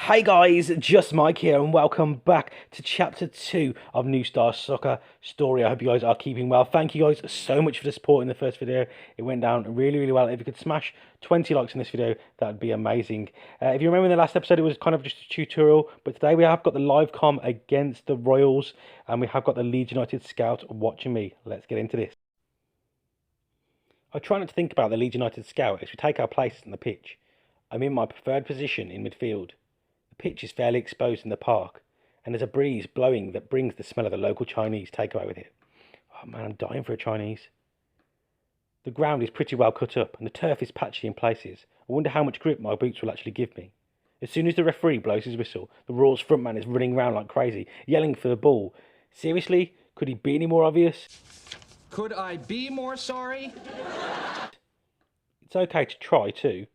Hey guys, just Mike here and welcome back to chapter 2 of New Star Soccer Story. I hope you guys are keeping well. Thank you guys so much for the support in the first video. It went down really well. If you could smash 20 likes in this video, that would be amazing. If you remember in the last episode, it was kind of just a tutorial, but today we have got the live comm against the Royals and we have got the Leeds United scout watching me. Let's get into this. I try not to think about the Leeds United scout as we take our places on the pitch. I'm in my preferred position in midfield. The pitch is fairly exposed in the park, and there's a breeze blowing that brings the smell of the local Chinese takeaway with it. Oh man, I'm dying for a Chinese. The ground is pretty well cut up, and the turf is patchy in places. I wonder how much grip my boots will actually give me. As soon as the referee blows his whistle, the Royals frontman is running around like crazy, yelling for the ball. Seriously? Could he be any more obvious? Could I be more sorry? It's okay to try too.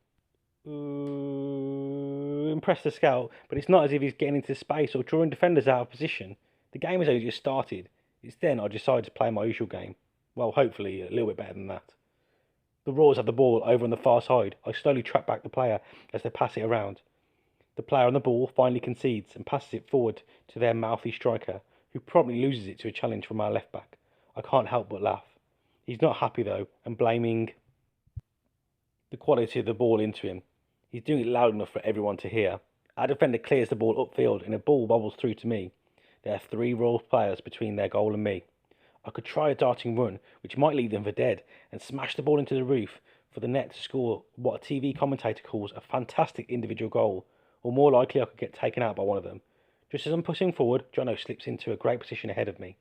Impress the scout, but it's not as if he's getting into space or drawing defenders out of position. The game has only just started. It's then I decide to play my usual game. Well, hopefully a little bit better than that. The Royals have the ball over on the far side. I slowly track back the player as they pass it around. The player on the ball finally concedes and passes it forward to their mouthy striker, who promptly loses it to a challenge from our left back. I can't help but laugh. He's not happy though, and blaming the quality of the ball into him. He's doing it loud enough for everyone to hear. Our defender clears the ball upfield and a ball wobbles through to me. There are 3 Royal players between their goal and me. I could try a darting run, which might leave them for dead, and smash the ball into the roof for the net to score what a TV commentator calls a fantastic individual goal, or more likely I could get taken out by one of them. Just as I'm pushing forward, Jono slips into a great position ahead of me.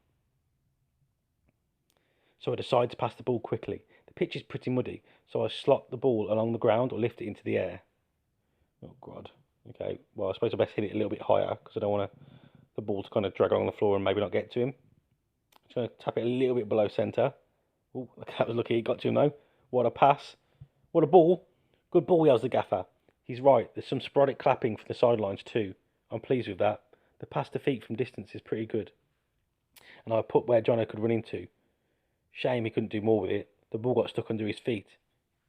So I decide to pass the ball quickly. The pitch is pretty muddy, so I slot the ball along the ground or lift it into the air. Oh God. Okay, well I suppose I best hit it a little bit higher because I don't want the ball to kind of drag along the floor and maybe not get to him. Just going to tap it a little bit below centre. Oh, that was lucky, it got to him though. What a pass. What a ball. Good ball, yells the gaffer. He's right, there's some sporadic clapping from the sidelines too. I'm pleased with that. The pass to feet from distance is pretty good. And I put where Jono could run into. Shame he couldn't do more with it. The ball got stuck under his feet,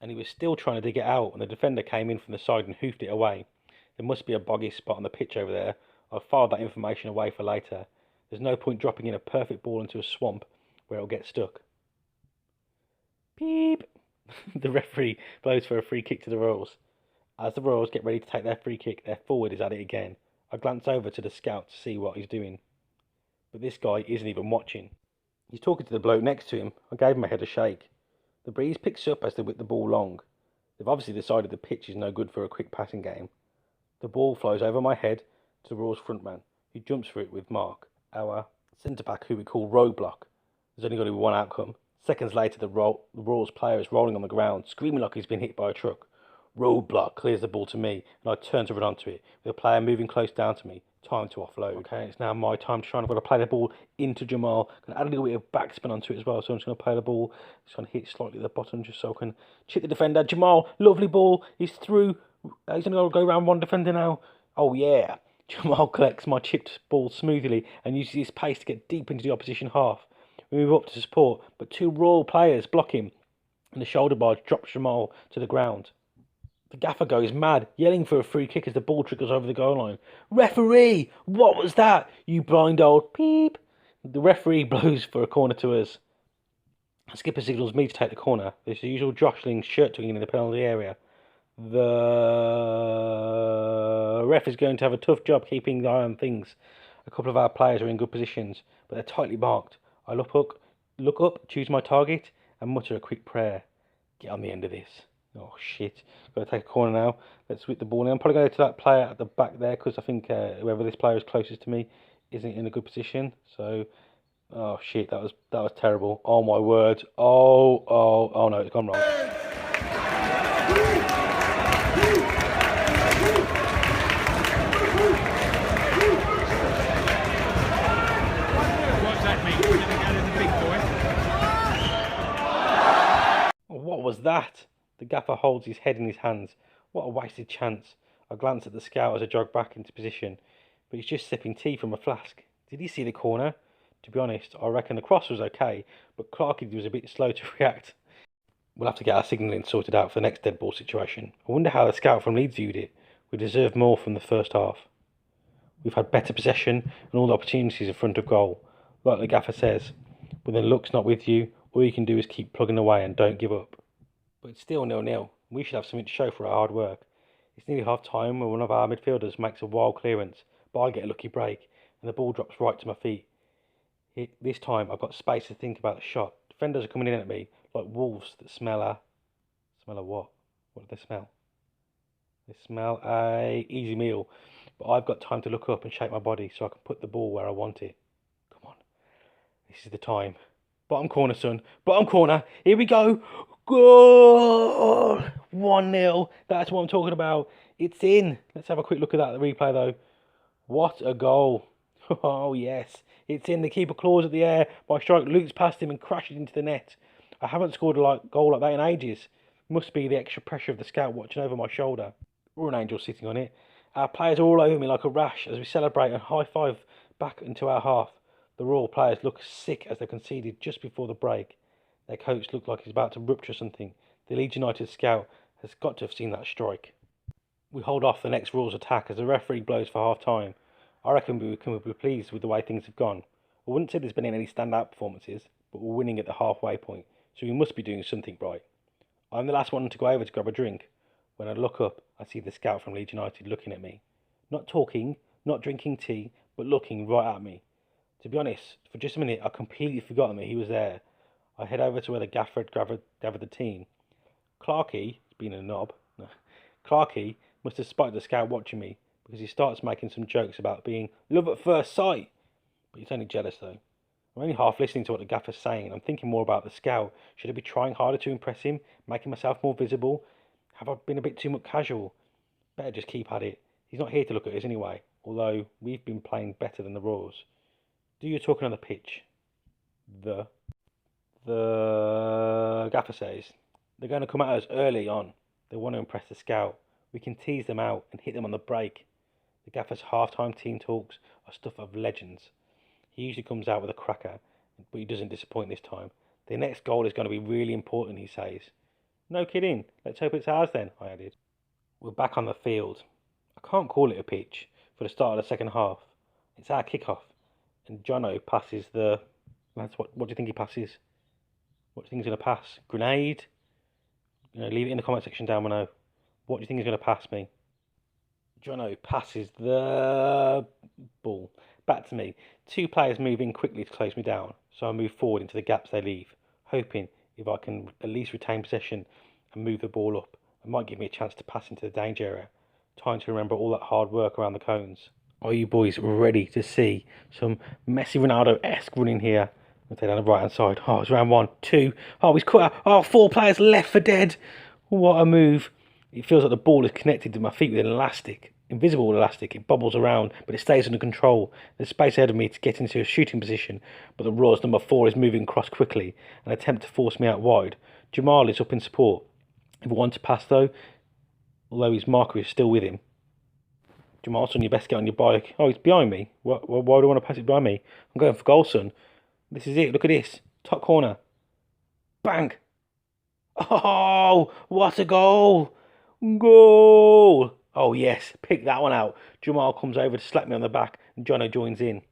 and he was still trying to dig it out when the defender came in from the side and hoofed it away. There must be a boggy spot on the pitch over there. I've filed that information away for later. There's no point dropping in a perfect ball into a swamp where it'll get stuck. Beep! The referee blows for a free kick to the Royals. As the Royals get ready to take their free kick, their forward is at it again. I glance over to the scout to see what he's doing. But this guy isn't even watching. He's talking to the bloke next to him. I gave him a head a shake. The breeze picks up as they whip the ball long. They've obviously decided the pitch is no good for a quick passing game. The ball flies over my head to the Royals frontman, who jumps for it with Mark, our centre-back who we call roadblock. There's only got to be one outcome. Seconds later, the Royals player is rolling on the ground, screaming like he's been hit by a truck. Roadblock clears the ball to me, and I turn to run onto it, with the player moving close down to me. Time to offload. Okay, it's now my time to try and I've got to play the ball into Jamal. I'm going to add a little bit of backspin onto it as well, so I'm just going to play the ball. Just going to hit slightly at the bottom just so I can chip the defender. Jamal, lovely ball. He's through. He's going to go around one defender now. Oh yeah. Jamal collects my chipped ball smoothly and uses his pace to get deep into the opposition half. We move up to support, but 2 Royal players block him, and the shoulder barge drops Jamal to the ground. The gaffer goes mad, yelling for a free kick as the ball trickles over the goal line. Referee! What was that? You blind old peep! The referee blows for a corner to us. The skipper signals me to take the corner. There's the usual jostling, shirt tugging in the penalty area. The ref is going to have a tough job keeping the eye on things. A couple of our players are in good positions, but they're tightly marked. I look up, choose my target, and mutter a quick prayer. Get on the end of this. Oh shit, got to take a corner now. Let's whip the ball in. I'm probably going to go to that player at the back there because I think whoever this player is closest to me isn't in a good position. So, oh shit, that was terrible. Oh my word. Oh no, it's gone wrong. What's that mean? We're gonna go to the big boy. What was that? The gaffer holds his head in his hands. What a wasted chance. I glance at the scout as I jog back into position, but he's just sipping tea from a flask. Did he see the corner? To be honest, I reckon the cross was okay, but Clarkie was a bit slow to react. We'll have to get our signalling sorted out for the next dead ball situation. I wonder how the scout from Leeds viewed it. We deserved more from the first half. We've had better possession and all the opportunities in front of goal. Like the gaffer says, when the luck's not with you, all you can do is keep plugging away and don't give up. But it's still 0-0. We should have something to show for our hard work. It's nearly half time when one of our midfielders makes a wild clearance, but I get a lucky break and the ball drops right to my feet. This time I've got space to think about the shot. Defenders are coming in at me like wolves that smell a what? What do they smell? They smell a easy meal. But I've got time to look up and shake my body so I can put the ball where I want it. Come on. This is the time. Bottom corner, son. Bottom corner. Here we go. Goal! 1-0. That's what I'm talking about. It's in. Let's have a quick look at that replay, though. What a goal. Oh, yes. It's in. The keeper claws at the air. My strike loops past him and crashes into the net. I haven't scored a goal like that in ages. Must be the extra pressure of the scout watching over my shoulder. Or an angel sitting on it. Our players are all over me like a rash as we celebrate and high-five back into our half. The Royal players look sick as they conceded just before the break. Their coach looked like he's about to rupture something. The Leeds United scout has got to have seen that strike. We hold off the next Royals attack as the referee blows for half-time. I reckon we can be pleased with the way things have gone. I wouldn't say there's been any standout performances, but we're winning at the halfway point, so we must be doing something right. I'm the last one to go over to grab a drink. When I look up, I see the scout from Leeds United looking at me. Not talking, not drinking tea, but looking right at me. To be honest, for just a minute, I completely forgotten that he was there. I head over to where the gaffer had gathered the team. Clarkey, being a knob, Clarkey must have spotted the scout watching me because he starts making some jokes about being love at first sight. But he's only jealous though. I'm only half listening to what the gaffer's saying. I'm thinking more about the scout. Should I be trying harder to impress him, making myself more visible? Have I been a bit too much casual? Better just keep at it. He's not here to look at us anyway, although we've been playing better than the Royals. Do your talking on the pitch. The gaffer says they're going to come at us early on. They want to impress the scout. We can tease them out and hit them on the break. The gaffer's half-time team talks are stuff of legends. He usually comes out with a cracker, but he doesn't disappoint this time. Their next goal is going to be really important, he says. No kidding. Let's hope it's ours then, I added. We're back on the field. I can't call it a pitch for the start of the second half. It's our kick-off. And Jono passes the... What do you think he passes? What do you think he's going to pass? Grenade? Leave it in the comment section down below. What do you think he's going to pass me? Jono passes the ball back to me. Two players move in quickly to close me down, so I move forward into the gaps they leave, hoping if I can at least retain possession and move the ball up, it might give me a chance to pass into the danger area. Time to remember all that hard work around the cones. Are you boys ready to see some Messi Ronaldo-esque running here? I'll take down the right hand side. Oh, it's round 1, 2. Oh, he's cut out. Oh, 4 players left for dead. What a move. It feels like the ball is connected to my feet with an elastic. Invisible elastic. It bobbles around, but it stays under control. There's space ahead of me to get into a shooting position, but the Royals number 4 is moving across quickly, an attempt to force me out wide. Jamal is up in support. If I want to pass though, although his marker is still with him. Jamal, son, you best get on your bike. Oh, he's behind me. Why do I want to pass it behind me? I'm going for goal, son. This is it. Look at this. Top corner. Bang. Oh, what a goal. Goal. Oh, yes. Pick that one out. Jamal comes over to slap me on the back and Jono joins in.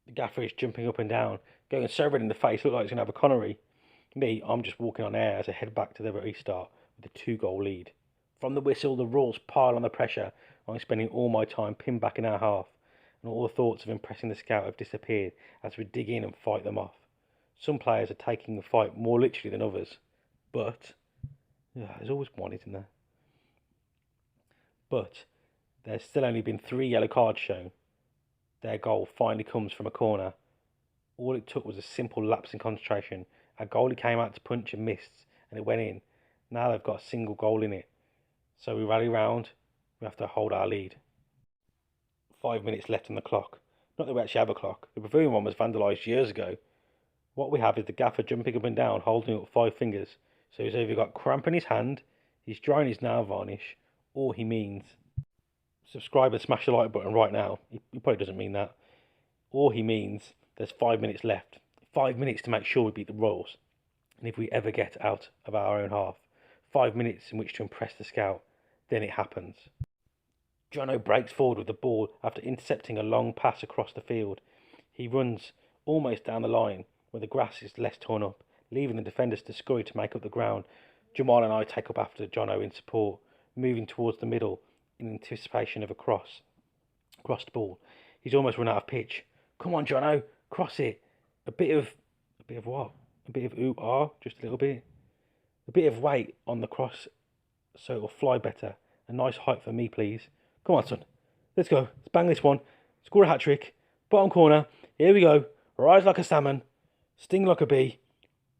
The gaffer is jumping up and down, going so red in the face, look like he's going to have a Connery. Me, I'm just walking on air as I head back to the restart with a 2-goal lead. From the whistle, the Royals pile on the pressure. I'm spending all my time pinned back in our half, and all the thoughts of impressing the scout have disappeared as we dig in and fight them off. Some players are taking the fight more literally than others, but there's always one, isn't there? But there's still only been 3 yellow cards shown. Their goal finally comes from a corner. All it took was a simple lapse in concentration. Our goalie came out to punch and missed, and it went in. Now they've got a single goal in it. So we rally round. We have to hold our lead. 5 minutes left on the clock. Not that we actually have a clock. The pavilion one was vandalised years ago. What we have is the gaffer jumping up and down, holding up 5 fingers. So he's either got cramp in his hand, he's drying his nail varnish, or he means subscribe and smash the like button right now. He probably doesn't mean that. Or he means there's 5 minutes left. 5 minutes to make sure we beat the Royals. And if we ever get out of our own half, 5 minutes in which to impress the scout, then it happens. Jono breaks forward with the ball after intercepting a long pass across the field. He runs almost down the line where the grass is less torn up, leaving the defenders to scurry to make up the ground. Jamal and I take up after Jono in support, moving towards the middle in anticipation of a crossed ball. He's almost run out of pitch. Come on, Jono, cross it. A bit of what? A bit of ooh-ah, just a little bit. A bit of weight on the cross so it'll fly better. A nice height for me, please. Come on, son. Let's go. Let's bang this one. Score a hat-trick. Bottom corner. Here we go. Rise like a salmon. Sting like a bee.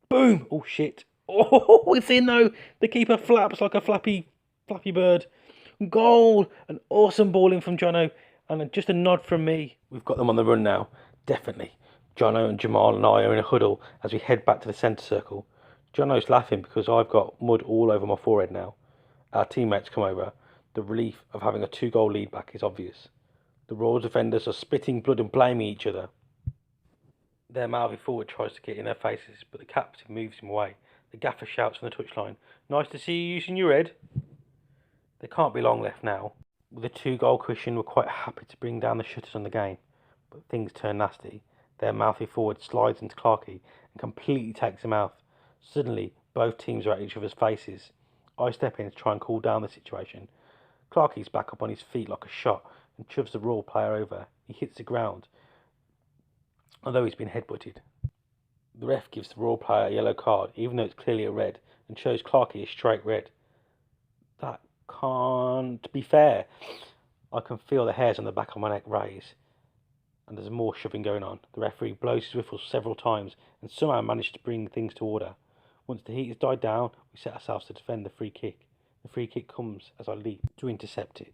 Boom! Oh, shit. Oh, it's in, though. The keeper flaps like a flappy bird. Goal! An awesome ball in from Jono. And just a nod from me. We've got them on the run now. Definitely. Jono and Jamal and I are in a huddle as we head back to the centre circle. Jono's laughing because I've got mud all over my forehead now. Our teammates come over. The relief of having a 2-goal lead back is obvious. The Royal defenders are spitting blood and blaming each other. Their mouthy forward tries to get in their faces, but the captain moves him away. The gaffer shouts from the touchline, "Nice to see you using your head." There can't be long left now. With a 2-goal cushion, we're quite happy to bring down the shutters on the game. But things turn nasty. Their mouthy forward slides into Clarkey and completely takes him out. Suddenly, both teams are at each other's faces. I step in to try and cool down the situation. Clarkey's back up on his feet like a shot and shoves the Raw player over. He hits the ground, although he's been headbutted. The ref gives the Raw player a yellow card, even though it's clearly a red, and shows Clarkey a straight red. That can't be fair. I can feel the hairs on the back of my neck raise, and there's more shoving going on. The referee blows his whistle several times and somehow manages to bring things to order. Once the heat has died down, we set ourselves to defend the free kick. The free kick comes as I leap to intercept it.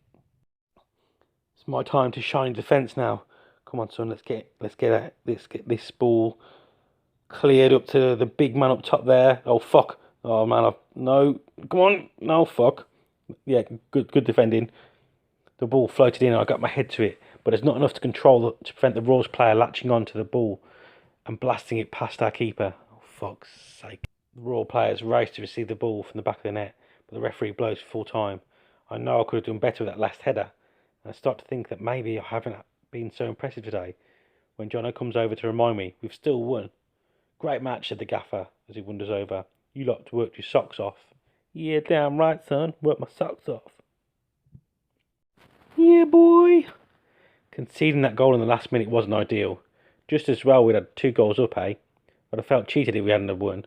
It's my time to shine in defence now. Come on, son, let's get this ball cleared up to the big man up top there. Oh fuck! Oh man, no, come on, no fuck. Yeah, good defending. The ball floated in and I got my head to it, but it's not enough to prevent the Royals player latching on to the ball and blasting it past our keeper. Oh fuck's sake. The Royal players race to receive the ball from the back of the net, but the referee blows full time. I know I could have done better with that last header, and I start to think that maybe I haven't been so impressive today. When Jono comes over to remind me we've still won. "Great match," said the gaffer as he wanders over. "You lot worked your socks off." "Yeah, damn right, son. Worked my socks off." "Yeah, boy." Conceding that goal in the last minute wasn't ideal. Just as well we'd had 2 goals up, eh? But I felt cheated if we hadn't have won.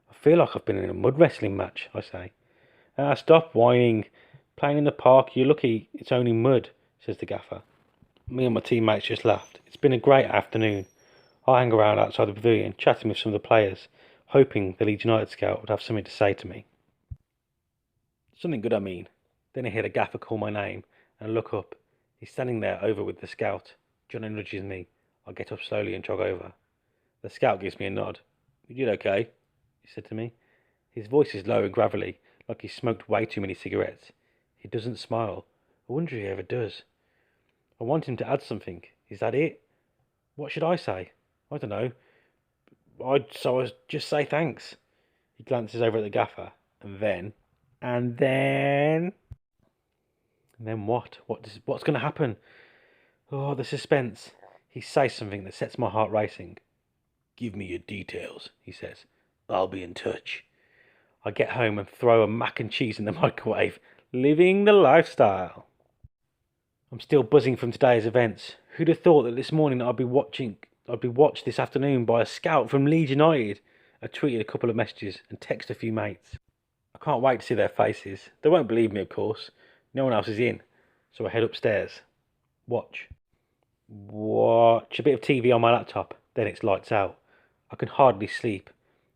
"I feel like I've been in a mud wrestling match," I say. Stop whining. Playing in the park, you're lucky it's only mud," says the gaffer. Me and my teammates just laughed. It's been a great afternoon. I hang around outside the pavilion, chatting with some of the players, hoping the Leeds United scout would have something to say to me. Something good, I mean. Then I hear the gaffer call my name, and I look up. He's standing there over with the scout. Johnny nudges me. I get up slowly and jog over. The scout gives me a nod. "You did okay," he said to me. His voice is low and gravelly, like he's smoked way too many cigarettes. He doesn't smile. I wonder if he ever does. I want him to add something. Is that it? What should I say? I don't know. I just say thanks. He glances over at the gaffer, and then what? What's going to happen? Oh, the suspense. He says something that sets my heart racing. "Give me your details," he says. "I'll be in touch." I get home and throw a mac and cheese in the microwave, living the lifestyle. I'm still buzzing from today's events. Who'd have thought that this morning I'd be watched this afternoon by a scout from Leeds United? I tweeted a couple of messages and texted a few mates. I can't wait to see their faces. They won't believe me, of course. No one else is in, so I head upstairs. Watch a bit of TV on my laptop, then it's lights out. I can hardly sleep.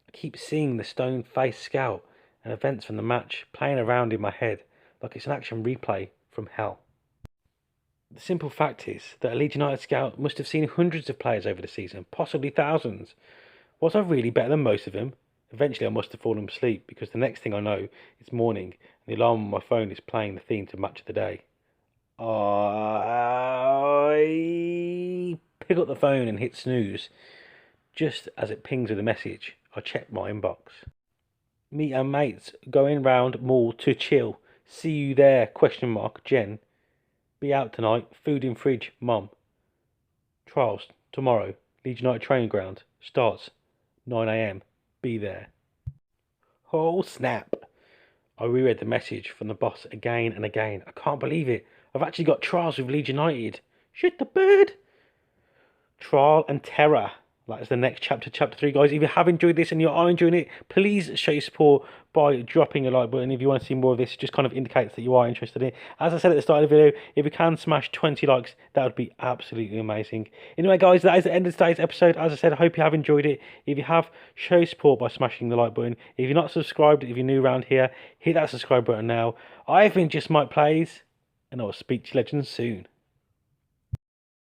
I keep seeing the stone-faced scout and events from the match playing around in my head like it's an action replay from hell. The simple fact is that a Leeds United scout must have seen hundreds of players over the season, possibly thousands. Was I really better than most of them? Eventually I must have fallen asleep because the next thing I know, it's morning and the alarm on my phone is playing the theme to Match of the Day. I pick up the phone and hit snooze. Just as it pings with a message, I check my inbox. "Me and mates going round mall to chill. See you there, ? Jen." Be out tonight. Food in fridge. Mum. Trials tomorrow. Leeds United training ground. Starts 9 a.m. Be there. Oh snap! I reread the message from the boss again and again. I can't believe it. I've actually got trials with Leeds United. Shit the bird. Trial and Terror. That is the next chapter, chapter 3, guys. If you have enjoyed this and you are enjoying it, please show your support by dropping a like button. If you want to see more of this, it just kind of indicates that you are interested in it. As I said at the start of the video, if you can smash 20 likes, that would be absolutely amazing. Anyway, guys, that is the end of today's episode. As I said, I hope you have enjoyed it. If you have, show your support by smashing the like button. If you're not subscribed, if you're new around here, hit that subscribe button now. I've been Just Mike Plays, and I will speak to you legends soon.